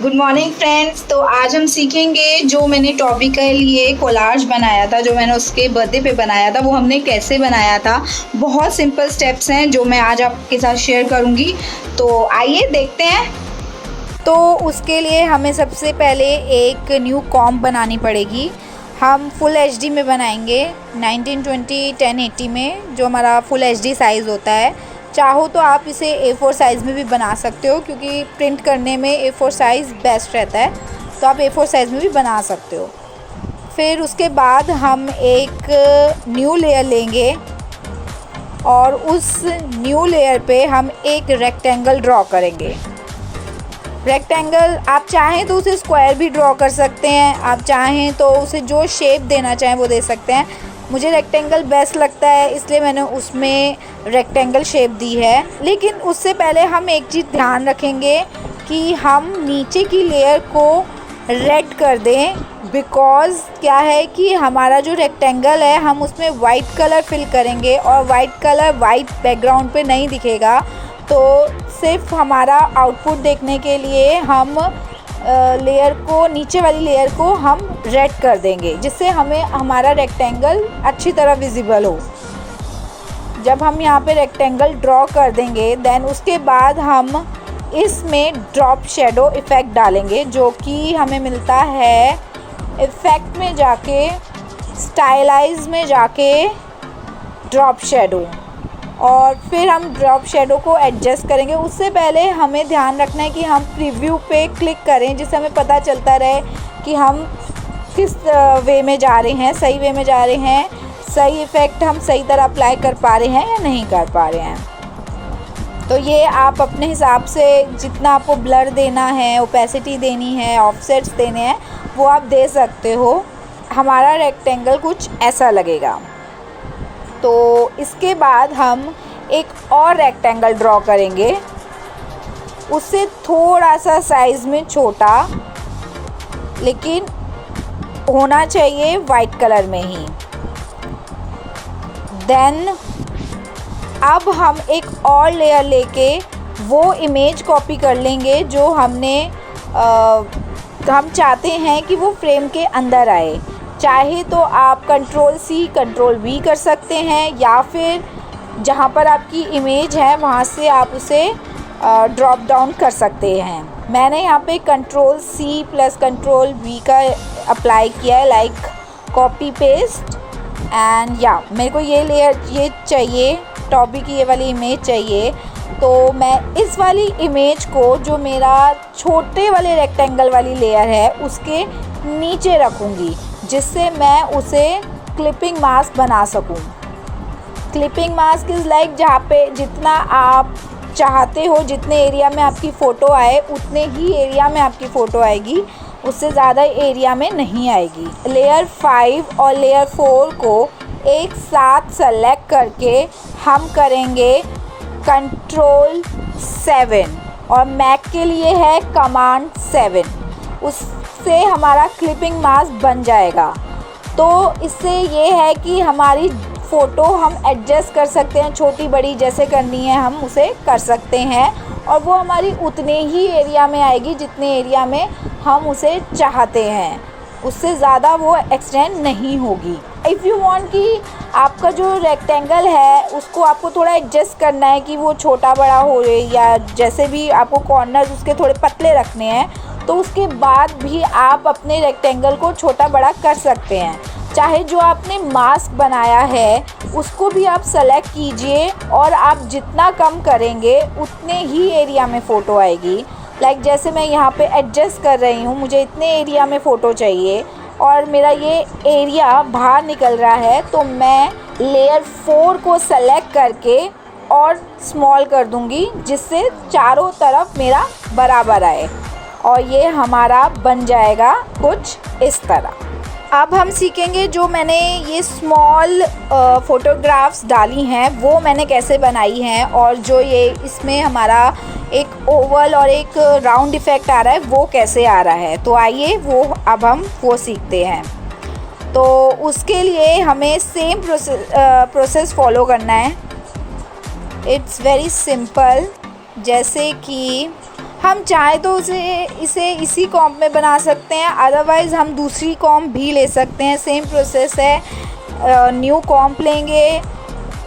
Good morning friends. तो आज हम सीखेंगे जो मैंने टॉबी के लिए कोलाज बनाया था, जो मैंने उसके बर्थडे पे बनाया था, वो हमने कैसे बनाया था। बहुत सिंपल स्टेप्स हैं जो मैं आज आपके साथ शेयर करूंगी। तो आइए देखते हैं। तो उसके लिए हमें सबसे पहले एक न्यू कॉम्ब बनानी पड़ेगी। हम फुल एचडी में बनाएंगे 1920 1080 में, जो हमारा फुल एचडी साइज़ होता है। चाहो तो आप इसे A4 साइज़ में भी बना सकते हो, क्योंकि प्रिंट करने में A4 साइज़ बेस्ट रहता है, तो आप A4 साइज़ में भी बना सकते हो। फिर उसके बाद हम एक न्यू लेयर लेंगे और उस न्यू लेयर पे हम एक रेक्टेंगल ड्रॉ करेंगे। रेक्टेंगल आप चाहें तो उसे स्क्वायर भी ड्रॉ कर सकते हैं, आप चाहें तो उसे जो शेप देना चाहें वो दे सकते हैं। मुझे रेक्टेंगल बेस्ट लगता है, इसलिए मैंने उसमें रेक्टेंगल शेप दी है। लेकिन उससे पहले हम एक चीज़ ध्यान रखेंगे कि हम नीचे की लेयर को रेड कर दें, बिकॉज़ क्या है कि हमारा जो रेक्टेंगल है हम उसमें वाइट कलर फिल करेंगे और वाइट कलर वाइट बैकग्राउंड पे नहीं दिखेगा। तो सिर्फ हमारा आउटपुट देखने के लिए हम लेयर को, नीचे वाली लेयर को हम रेड कर देंगे, जिससे हमें हमारा रेक्टेंगल अच्छी तरह विजिबल हो। जब हम यहाँ पे रेक्टेंगल ड्रॉ कर देंगे, देन उसके बाद हम इसमें ड्रॉप शेडो इफ़ेक्ट डालेंगे, जो कि हमें मिलता है इफ़ेक्ट में जाके, स्टाइलाइज में जाके ड्रॉप शेडो, और फिर हम ड्रॉप शेडो को एडजस्ट करेंगे। उससे पहले हमें ध्यान रखना है कि हम प्रीव्यू पे क्लिक करें, जिससे हमें पता चलता रहे कि हम किस वे में जा रहे हैं, सही वे में जा रहे हैं, सही इफ़ेक्ट हम सही तरह अप्लाई कर पा रहे हैं या नहीं कर पा रहे हैं। तो ये आप अपने हिसाब से जितना आपको ब्लर देना है, ओपेसिटी देनी है, ऑफसेट्स देने हैं, वो आप दे सकते हो। हमारा रेक्टेंगल कुछ ऐसा लगेगा। तो इसके बाद हम एक और रेक्टेंगल ड्रॉ करेंगे, उससे थोड़ा सा साइज़ में छोटा, लेकिन होना चाहिए वाइट कलर में ही। देन अब हम एक और लेयर लेके वो इमेज कॉपी कर लेंगे जो हम चाहते हैं कि वो फ्रेम के अंदर आए। चाहे तो आप Ctrl+C Ctrl+V कर सकते हैं, या फिर जहाँ पर आपकी इमेज है वहाँ से आप उसे ड्रॉप डाउन कर सकते हैं। मैंने यहाँ पे Ctrl+C + Ctrl+V का अप्लाई किया है, लाइक कॉपी पेस्ट। एंड या मेरे को ये लेयर ये चाहिए, टॉबी की ये वाली इमेज चाहिए, तो मैं इस वाली इमेज को, जो मेरा छोटे वाले रेक्टेंगल वाली लेयर है, उसके नीचे रखूँगी, जिससे मैं उसे क्लिपिंग मास्क बना सकूं। क्लिपिंग मास्क इज़ लाइक जहाँ पे जितना आप चाहते हो, जितने एरिया में आपकी फ़ोटो आए उतने ही एरिया में आपकी फ़ोटो आएगी, उससे ज़्यादा एरिया में नहीं आएगी। लेयर 5 और लेयर 4 को एक साथ सेलेक्ट करके हम करेंगे Ctrl+7, और मैक के लिए है Command 7। उससे हमारा क्लिपिंग मास्क बन जाएगा। तो इससे ये है कि हमारी फ़ोटो हम एडजस्ट कर सकते हैं, छोटी बड़ी जैसे करनी है हम उसे कर सकते हैं, और वो हमारी उतने ही एरिया में आएगी जितने एरिया में हम उसे चाहते हैं, उससे ज़्यादा वो एक्सटेंड नहीं होगी। इफ़ यू वांट कि आपका जो रेक्टेंगल है उसको आपको थोड़ा एडजस्ट करना है कि वो छोटा बड़ा हो, या जैसे भी आपको कॉर्नर उसके थोड़े पतले रखने हैं, तो उसके बाद भी आप अपने रेक्टेंगल को छोटा बड़ा कर सकते हैं। चाहे जो आपने मास्क बनाया है उसको भी आप सेलेक्ट कीजिए, और आप जितना कम करेंगे उतने ही एरिया में फ़ोटो आएगी। लाइक जैसे मैं यहाँ पे एडजस्ट कर रही हूँ, मुझे इतने एरिया में फ़ोटो चाहिए और मेरा ये एरिया बाहर निकल रहा है, तो मैं लेयर 4 को सेलेक्ट करके और स्मॉल कर दूँगी, जिससे चारों तरफ मेरा बराबर आए, और ये हमारा बन जाएगा कुछ इस तरह। अब हम सीखेंगे जो मैंने ये स्मॉल फ़ोटोग्राफ्स डाली हैं वो मैंने कैसे बनाई हैं, और जो ये इसमें हमारा एक ओवल और एक राउंड इफ़ेक्ट आ रहा है वो कैसे आ रहा है। तो आइए अब हम वो सीखते हैं। तो उसके लिए हमें सेम प्रोसेस फॉलो करना है। It's very simple. जैसे कि हम चाहे तो इसे इसी कॉम्प में बना सकते हैं, अदरवाइज़ हम दूसरी कॉम्प भी ले सकते हैं। सेम प्रोसेस है। न्यू कॉम्प लेंगे,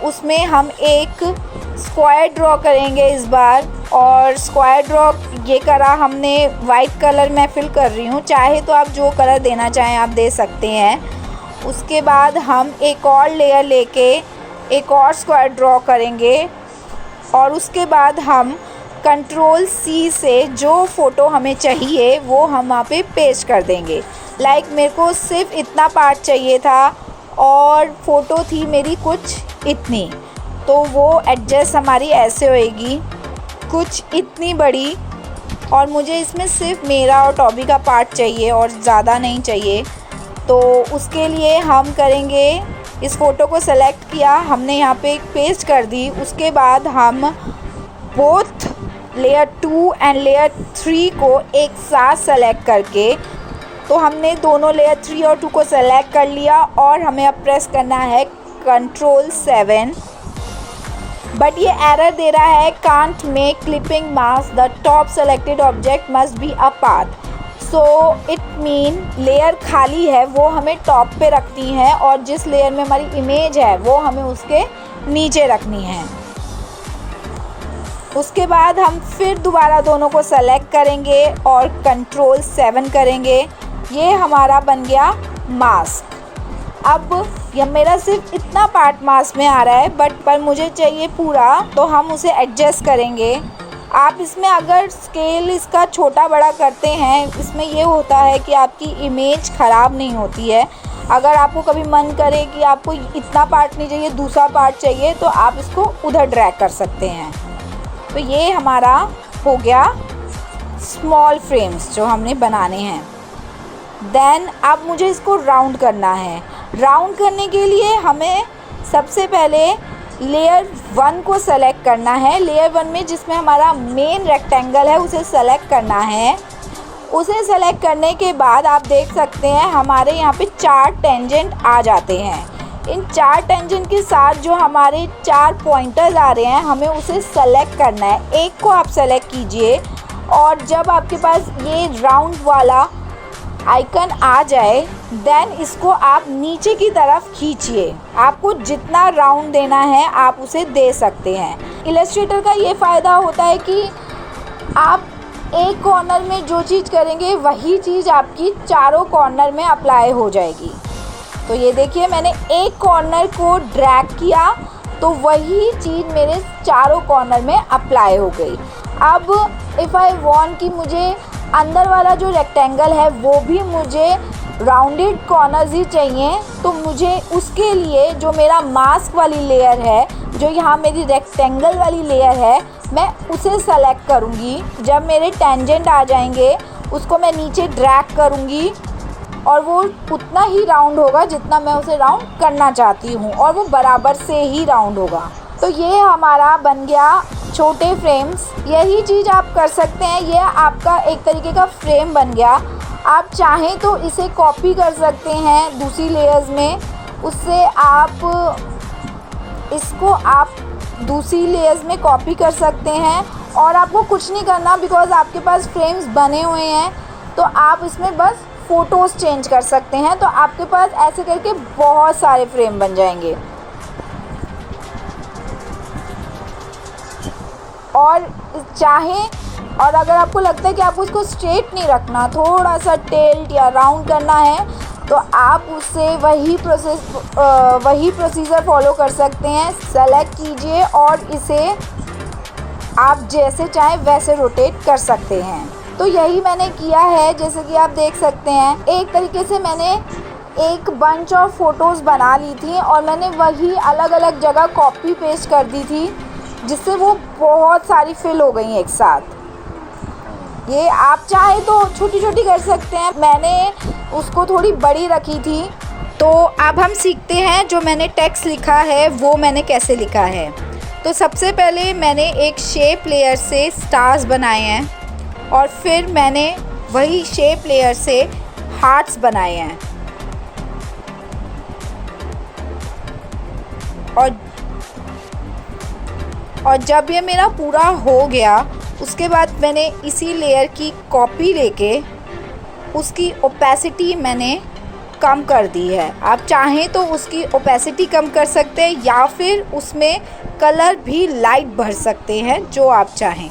उसमें हम एक स्क्वायर ड्रॉ करेंगे इस बार। और स्क्वायर ड्रॉ ये करा हमने, वाइट कलर मैं फिल कर रही हूँ, चाहे तो आप जो कलर देना चाहें आप दे सकते हैं। उसके बाद हम एक और लेयर लेके एक और स्क्वायर ड्रॉ करेंगे और उसके बाद हम कंट्रोल C से जो फ़ोटो हमें चाहिए वो हम वहाँ पे पेस्ट कर देंगे। लाइक मेरे को सिर्फ इतना पार्ट चाहिए था और फ़ोटो थी मेरी कुछ इतनी, तो वो एडजस्ट हमारी ऐसे होएगी कुछ इतनी बड़ी, और मुझे इसमें सिर्फ मेरा और टॉबी का पार्ट चाहिए और ज़्यादा नहीं चाहिए। तो उसके लिए हम करेंगे, इस फ़ोटो को सेलेक्ट किया हमने, यहाँ पे एक पेस्ट कर दी। उसके बाद हम बोथ लेयर 2 एंड लेयर 3 को एक साथ सेलेक्ट करके, तो हमने दोनों लेयर 3 और 2 को सेलेक्ट कर लिया और हमें अब प्रेस करना है कंट्रोल 7। बट ये एरर दे रहा है, can't make clipping mask, the top selected object must be a path. So it mean layer खाली है वो हमें टॉप पे रखनी है और जिस लेयर में हमारी इमेज है वो हमें उसके नीचे रखनी है। उसके बाद हम फिर दोबारा दोनों को सेलेक्ट करेंगे और कंट्रोल 7 करेंगे। ये हमारा बन गया मास्क। अब यह मेरा सिर्फ इतना पार्ट मास्क में आ रहा है, पर मुझे चाहिए पूरा, तो हम उसे एडजस्ट करेंगे। आप इसमें अगर स्केल इसका छोटा बड़ा करते हैं, इसमें ये होता है कि आपकी इमेज ख़राब नहीं होती है। अगर आपको कभी मन करे कि आपको इतना पार्ट नहीं चाहिए, दूसरा पार्ट चाहिए, तो आप इसको उधर ड्रैग कर सकते हैं। तो ये हमारा हो गया स्मॉल फ्रेम्स जो हमने बनाने हैं। देन अब मुझे इसको राउंड करना है। राउंड करने के लिए हमें सबसे पहले लेयर 1 को सेलेक्ट करना है। लेयर 1 में जिसमें हमारा मेन रेक्टेंगल है उसे सेलेक्ट करना है। उसे सेलेक्ट करने के बाद आप देख सकते हैं हमारे यहाँ पे 4 टेंजेंट आ जाते हैं। इन 4 टेंजेंट के साथ जो हमारे 4 पॉइंटर्स आ रहे हैं हमें उसे सेलेक्ट करना है। एक को आप सेलेक्ट कीजिए और जब आपके पास ये राउंड वाला आइकन आ जाए, देन इसको आप नीचे की तरफ खींचिए। आपको जितना राउंड देना है आप उसे दे सकते हैं। इलस्ट्रेटर का ये फ़ायदा होता है कि आप एक कॉर्नर में जो चीज़ करेंगे वही चीज़ आपकी चारों कॉर्नर में अप्लाई हो जाएगी। तो ये देखिए मैंने एक कॉर्नर को ड्रैग किया तो वही चीज़ मेरे चारों कॉर्नर में अप्लाई हो गई। अब इफ़ आई वांट कि मुझे अंदर वाला जो रेक्टेंगल है वो भी मुझे राउंडेड कॉर्नर्स ही चाहिए, तो मुझे उसके लिए जो मेरा मास्क वाली लेयर है, जो यहाँ मेरी रेक्टेंगल वाली लेयर है, मैं उसे सेलेक्ट करूँगी। जब मेरे टेंजेंट आ जाएंगे उसको मैं नीचे ड्रैग करूँगी और वो उतना ही राउंड होगा जितना मैं उसे राउंड करना चाहती हूँ और वो बराबर से ही राउंड होगा। तो ये हमारा बन गया छोटे फ्रेम्स। यही चीज़ आप कर सकते हैं। ये आपका एक तरीके का फ्रेम बन गया। आप चाहें तो इसे कॉपी कर सकते हैं दूसरी लेयर्स में, उससे इसको आप दूसरी लेयर्स में कॉपी कर सकते हैं और आपको कुछ नहीं करना, बिकॉज़ आपके पास फ्रेम्स बने हुए हैं। तो आप इसमें बस फ़ोटोज़ चेंज कर सकते हैं। तो आपके पास ऐसे करके बहुत सारे फ्रेम बन जाएंगे। और चाहें और अगर आपको लगता है कि आपको उसको स्ट्रेट नहीं रखना, थोड़ा सा टेल्ट या राउंड करना है, तो आप उससे वही प्रोसीजर फॉलो कर सकते हैं। सेलेक्ट कीजिए और इसे आप जैसे चाहें वैसे रोटेट कर सकते हैं। तो यही मैंने किया है। जैसे कि आप देख सकते हैं एक तरीके से मैंने एक बंच ऑफ फ़ोटोज़ बना ली थी और मैंने वही अलग अलग जगह कॉपी पेस्ट कर दी थी, जिससे वो बहुत सारी फिल हो गई एक साथ। ये आप चाहे तो छोटी छोटी कर सकते हैं, मैंने उसको थोड़ी बड़ी रखी थी। तो अब हम सीखते हैं जो मैंने टेक्स्ट लिखा है वो मैंने कैसे लिखा है। तो सबसे पहले मैंने एक शेप लेयर से स्टार्स बनाए हैं और फिर मैंने वही शेप लेयर से हार्ट्स बनाए हैं। और जब ये मेरा पूरा हो गया उसके बाद मैंने इसी लेयर की कॉपी लेके उसकी ओपेसिटी मैंने कम कर दी है। आप चाहें तो उसकी ओपेसिटी कम कर सकते हैं या फिर उसमें कलर भी लाइट भर सकते हैं, जो आप चाहें।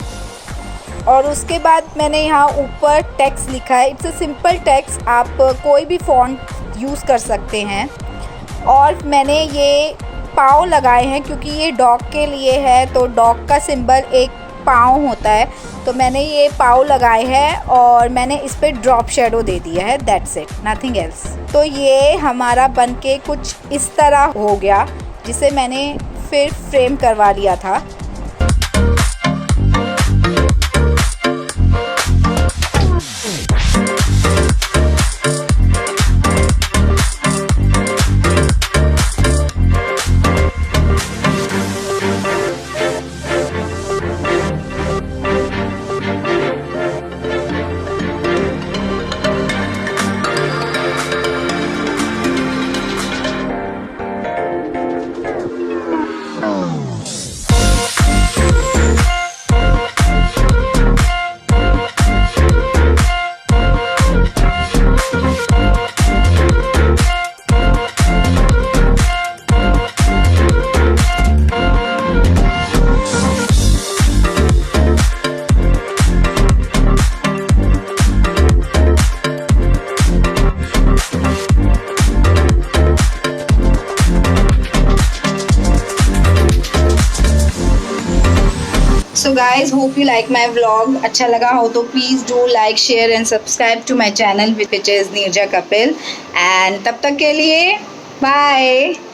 और उसके बाद मैंने यहाँ ऊपर टेक्स्ट लिखा है, इट्स अ सिंपल टेक्स्ट, आप कोई भी फ़ॉन्ट यूज़ कर सकते हैं। और मैंने ये पाँव लगाए हैं क्योंकि ये डॉग के लिए है, तो डॉग का सिंबल एक पाँव होता है, तो मैंने ये पाँव लगाए हैं और मैंने इस पे ड्रॉप शेडो दे दिया है, दैट्स इट, नथिंग एल्स। तो ये हमारा बनके कुछ इस तरह हो गया, जिसे मैंने फिर फ्रेम करवा लिया था। So guys, hope you like my vlog. अच्छा लगा हो तो please do like, share and subscribe to my channel which is Neerja Kapil. And तब तक के लिए bye.